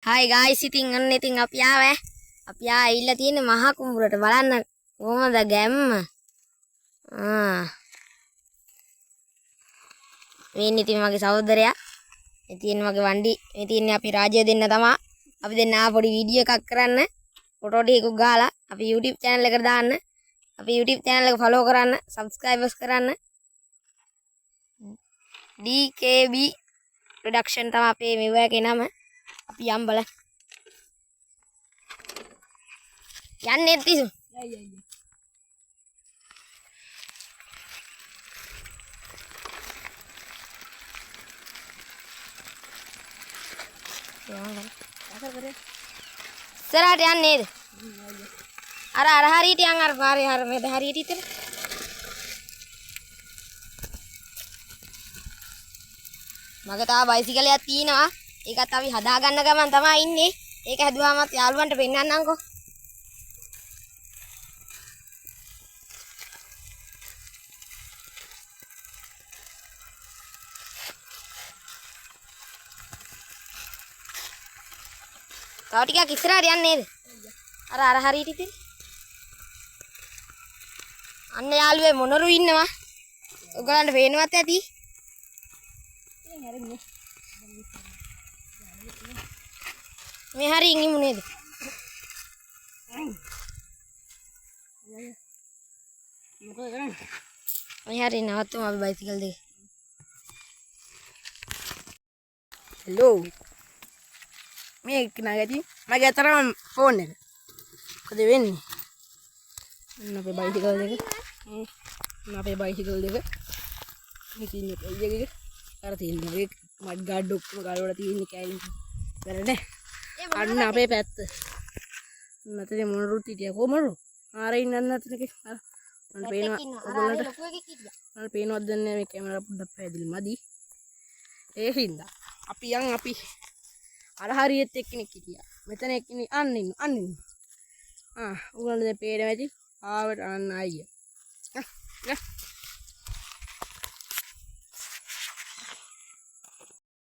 Hai guys, ඉතින් අපි ආවේ. අපි ආවිල්ලා තියෙන්නේ මහා කුඹුරට බලන්න කොහමද ගැම්ම. මේ ඉතින් මගේ සහෝදරයා. මේ තියෙන මගේ වණ්ඩි. මේ තියෙන්නේ අපි රාජ්‍ය දෙන්න තමයි. අපි දෙන්න පොඩි වීඩියෝ එකක් කරන්න. ෆොටෝ ටිකක් ගාලා අපි YouTube channel එකට දාන්න. අපි YouTube channel එක follow කරන්න, subscribers කරන්න. DKB production තමයි අපේ මෙව එකේ නම. අපි යම් බලන්න. යන්නේ තිසු. සරාට යන්නේ නේද? අර හරියට යන් අර පාරේ හර මෙද හරියට ඉතල. මගේ තා බයිසිකලයක් තියෙනවා. ඒකත් අපි හදා ගන්න ගමන් තමයි ඉන්නේ. ඒක හැදුවාමත් යාළුවන්ට පෙන්නන්නම්කෝ. තව ටිකක් ඉස්සරහට යන්නේ නේද? අර හරියට ඉතින්. අන්න යාළුවේ මොනරු ඉන්නවා. ඔයගලන්ට පේනවත් ඇති. මේ හරියින් ඉමු නේද? මේ හරිය නවත්තමු අපි බයිසිකල් දෙක. Hello. මේ නගදී මගේ අතරම ෆෝන් එක. මොකද වෙන්නේ? මම අපේ බයිසිකල් දෙක. අපේ බයිසිකල් දෙක. මේ තියෙන්නේ පොයියගේ. අර තියෙන්නේ මගේ මඩ් ගාඩ් ඔක්කොම ගාල වල තියෙන්නේ කෑලින්. බැලනේ. අන්න අපේ පැත්ත. නැතේ මොනරුත් හිටියා කොමරු. ආරේ ඉන්නත් නැතේ. මම පේනවා ඔයගොල්ලන්ට. මම පේනවද දන්නේ මේ කැමරා පොඩ්ඩක් පැහැදිලි මදි. ඒ හින්දා අපි අර හරියට එක්කෙනෙක් හිටියා. මෙතන එක්කෙනෙක් අන්න ඉන්න. ඔයගොල්ලෝ දැන් පේනවා ඇති. ආවට අන්න අයියා.